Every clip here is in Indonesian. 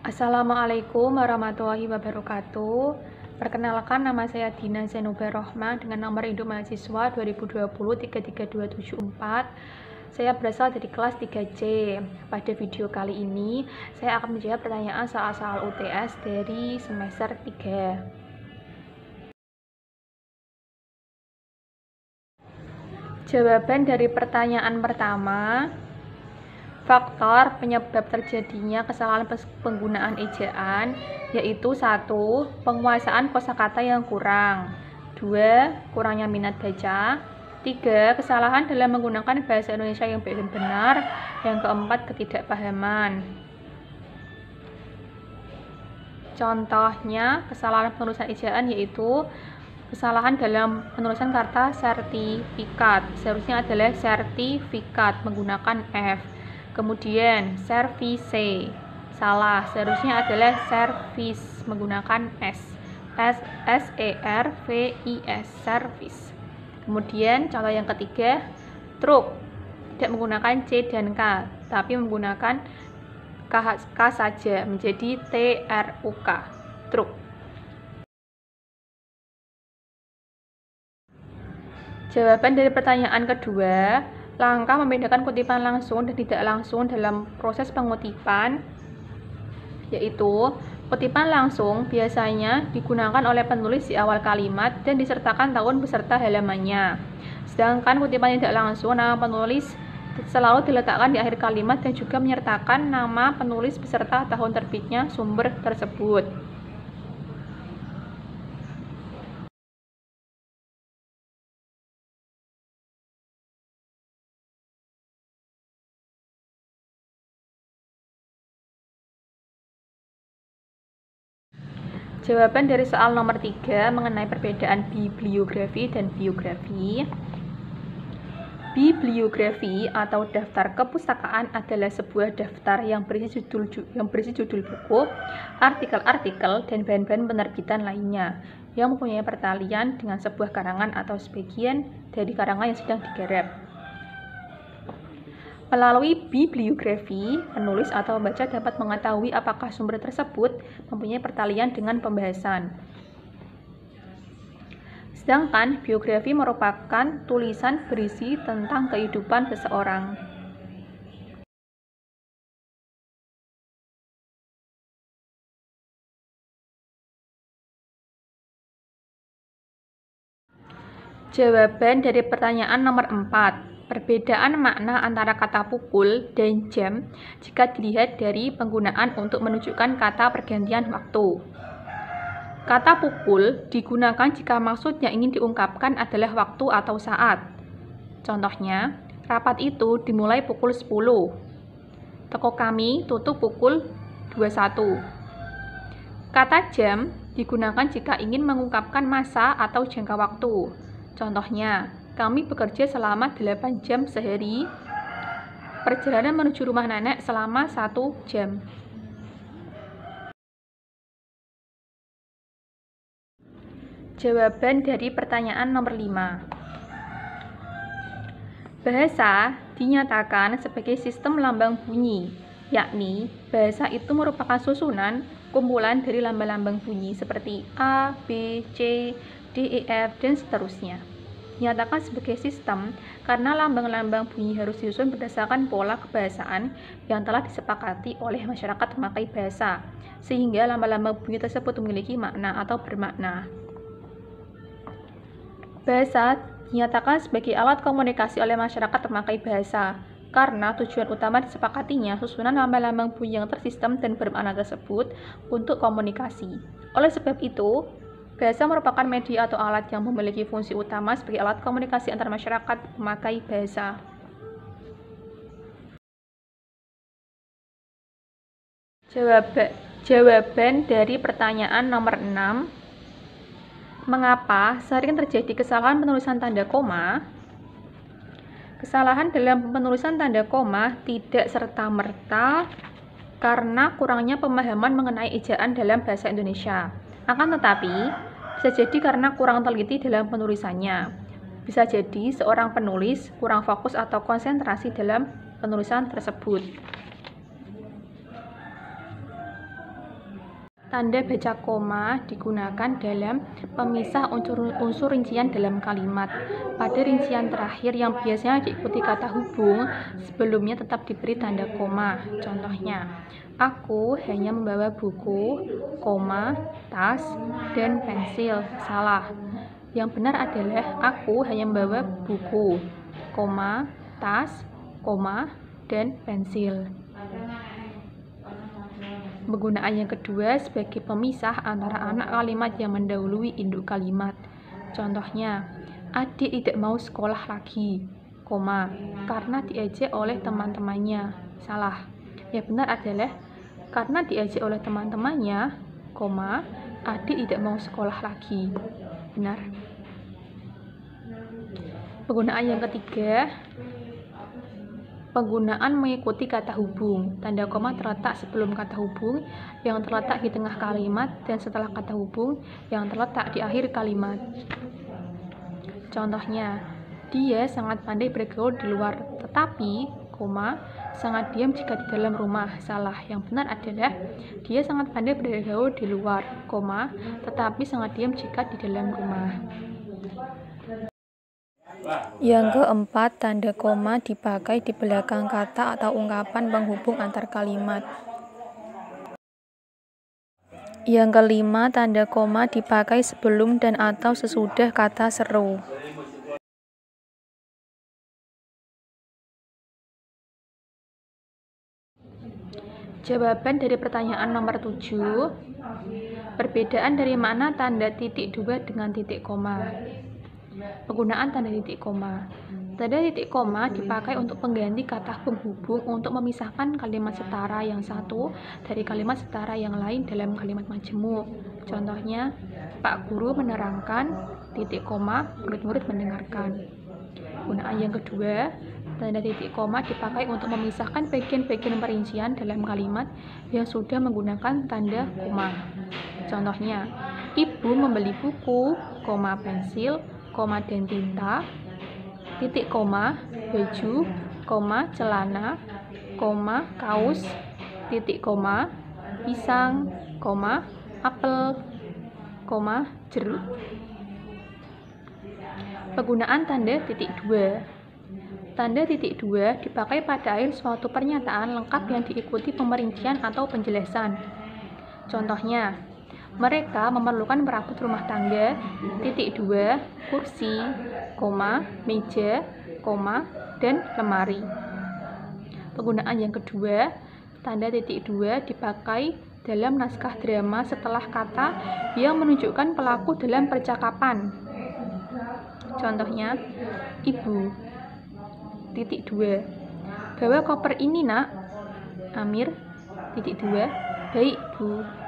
Assalamualaikum warahmatullahi wabarakatuh. Perkenalkan, nama saya Dina Zainubar Rohma dengan nomor induk mahasiswa 2020-33274. Saya berasal dari kelas 3C. Pada video kali ini, saya akan menjawab pertanyaan soal-soal UTS dari semester 3. Jawaban dari pertanyaan pertama, faktor penyebab terjadinya kesalahan penggunaan ejaan yaitu 1. Penguasaan kosakata yang kurang, 2. Kurangnya minat baca, 3. Kesalahan dalam menggunakan bahasa Indonesia yang belum benar, yang keempat ketidakpahaman. Contohnya kesalahan penulisan ejaan yaitu kesalahan dalam penulisan kata sertifikat, seharusnya adalah sertifikat menggunakan F. Kemudian service, salah, seharusnya adalah service menggunakan S. S-E-R-V-I-S, service. Kemudian contoh yang ketiga, truk, tidak menggunakan C dan K, tapi menggunakan K saja, menjadi T-R-U-K, truk. Jawaban dari pertanyaan kedua, langkah membedakan kutipan langsung dan tidak langsung dalam proses pengutipan, yaitu kutipan langsung biasanya digunakan oleh penulis di awal kalimat dan disertakan tahun beserta halamannya. Sedangkan kutipan tidak langsung, nama penulis selalu diletakkan di akhir kalimat dan juga menyertakan nama penulis beserta tahun terbitnya sumber tersebut. Jawaban dari soal nomor 3 mengenai perbedaan bibliografi dan biografi. Bibliografi atau daftar kepustakaan adalah sebuah daftar yang berisi judul buku, artikel-artikel, dan bahan-bahan penerbitan lainnya yang mempunyai pertalian dengan sebuah karangan atau sebagian dari karangan yang sedang digarap. Melalui bibliografi, penulis atau pembaca dapat mengetahui apakah sumber tersebut mempunyai pertalian dengan pembahasan. Sedangkan biografi merupakan tulisan berisi tentang kehidupan seseorang. Jawaban dari pertanyaan nomor 4. Perbedaan makna antara kata pukul dan jam jika dilihat dari penggunaan untuk menunjukkan kata pergantian waktu. Kata pukul digunakan jika maksud yang ingin diungkapkan adalah waktu atau saat. Contohnya, rapat itu dimulai pukul 10. Toko kami tutup pukul 21. Kata jam digunakan jika ingin mengungkapkan masa atau jangka waktu. Contohnya, kami bekerja selama 8 jam sehari. Perjalanan menuju rumah nenek selama 1 jam. Jawaban dari pertanyaan nomor 5. Bahasa dinyatakan sebagai sistem lambang bunyi, yakni bahasa itu merupakan susunan kumpulan dari lambang-lambang bunyi seperti A, B, C, D, E, F, dan seterusnya. Dinyatakan sebagai sistem karena lambang-lambang bunyi harus disusun berdasarkan pola kebahasaan yang telah disepakati oleh masyarakat pemakai bahasa, sehingga lambang-lambang bunyi tersebut memiliki makna atau bermakna. Bahasa dinyatakan sebagai alat komunikasi oleh masyarakat pemakai bahasa karena tujuan utama disepakatinya susunan lambang-lambang bunyi yang tersistem dan bermakna tersebut untuk komunikasi. Oleh sebab itu, bahasa merupakan media atau alat yang memiliki fungsi utama sebagai alat komunikasi antar masyarakat pemakai bahasa. Jawaban dari pertanyaan nomor 6. Mengapa sering terjadi kesalahan penulisan tanda koma? Kesalahan dalam penulisan tanda koma tidak serta-merta karena kurangnya pemahaman mengenai ejaan dalam bahasa Indonesia. Akan tetapi, bisa jadi karena kurang teliti dalam penulisannya. Bisa jadi seorang penulis kurang fokus atau konsentrasi dalam penulisan tersebut. Tanda baca koma digunakan dalam pemisah unsur rincian dalam kalimat. Pada rincian terakhir yang biasanya diikuti kata hubung, sebelumnya tetap diberi tanda koma. Contohnya, aku hanya membawa buku, koma, tas, dan pensil. Salah. Yang benar adalah aku hanya membawa buku, koma, tas, koma, dan pensil. Penggunaan yang kedua sebagai pemisah antara anak kalimat yang mendahului induk kalimat. Contohnya, adik tidak mau sekolah lagi, koma, karena diajak oleh teman-temannya. Salah. Yang benar adalah karena diajak oleh teman-temannya, koma, adik tidak mau sekolah lagi. Benar. Penggunaan yang ketiga, penggunaan mengikuti kata hubung. Tanda koma terletak sebelum kata hubung, yang terletak di tengah kalimat, dan setelah kata hubung, yang terletak di akhir kalimat. Contohnya, dia sangat pandai bergaul di luar, tetapi, koma, sangat diam jika di dalam rumah. Salah. Yang benar adalah, dia sangat pandai bergaul di luar, koma, tetapi sangat diam jika di dalam rumah. Yang keempat, tanda koma dipakai di belakang kata atau ungkapan penghubung antar kalimat. Yang kelima, tanda koma dipakai sebelum dan atau sesudah kata seru. Jawaban dari pertanyaan nomor 7, perbedaan dari makna tanda titik dua dengan titik koma. Penggunaan tanda titik koma. Tanda titik koma dipakai untuk pengganti kata penghubung untuk memisahkan kalimat setara yang satu dari kalimat setara yang lain dalam kalimat majemuk. Contohnya, Pak Guru menerangkan, titik koma, murid-murid mendengarkan. Penggunaan yang kedua, tanda titik koma dipakai untuk memisahkan bagian-bagian perincian dalam kalimat yang sudah menggunakan tanda koma. Contohnya, Ibu membeli buku, koma, pensil, koma, dan tinta, titik koma, baju, koma, celana, koma, kaos, titik koma, pisang, koma, apel, koma, jeruk. Penggunaan tanda titik dua. Tanda titik dua dipakai pada akhir suatu pernyataan lengkap yang diikuti pemerincian atau penjelasan. Contohnya, mereka memerlukan perabot rumah tangga, titik dua, kursi, koma, meja, koma, dan lemari. Penggunaan yang kedua, tanda titik dua dipakai dalam naskah drama setelah kata yang menunjukkan pelaku dalam percakapan. Contohnya, Ibu, titik dua, bawa koper ini nak. Amir, titik dua, baik Bu.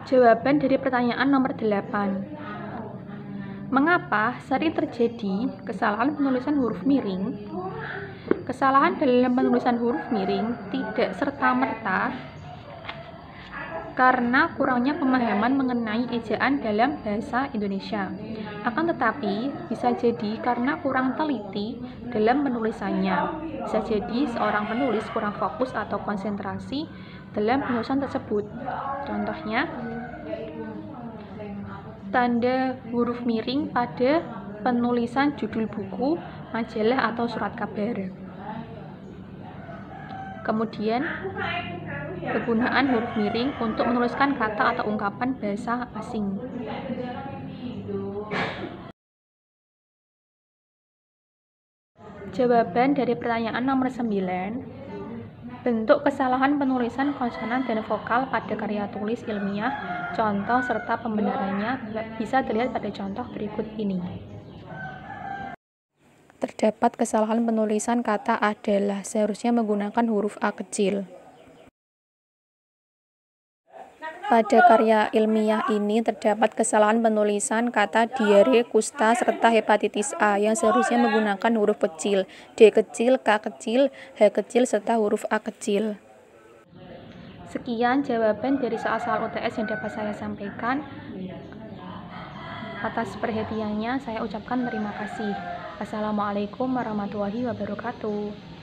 Jawaban dari pertanyaan nomor 8. Mengapa sering terjadi kesalahan penulisan huruf miring? Kesalahan dalam penulisan huruf miring tidak serta-merta karena kurangnya pemahaman mengenai ejaan dalam bahasa Indonesia. Akan tetapi, bisa jadi karena kurang teliti dalam penulisannya. Bisa jadi seorang penulis kurang fokus atau konsentrasi dalam penulisan tersebut. Contohnya, tanda huruf miring pada penulisan judul buku, majalah, atau surat kabar. Kemudian, penggunaan huruf miring untuk menuliskan kata atau ungkapan bahasa asing. Jawaban dari pertanyaan nomor 9. Bentuk kesalahan penulisan konsonan dan vokal pada karya tulis ilmiah, contoh serta pembenarannya bisa dilihat pada contoh berikut ini. Terdapat kesalahan penulisan kata adalah seharusnya menggunakan huruf A kecil. Pada karya ilmiah ini terdapat kesalahan penulisan kata diare, kusta, serta hepatitis A yang seharusnya menggunakan huruf kecil, D kecil, K kecil, H kecil, serta huruf A kecil. Sekian jawaban dari soal-soal UTS yang dapat saya sampaikan. Atas perhatiannya saya ucapkan terima kasih. Assalamualaikum warahmatullahi wabarakatuh.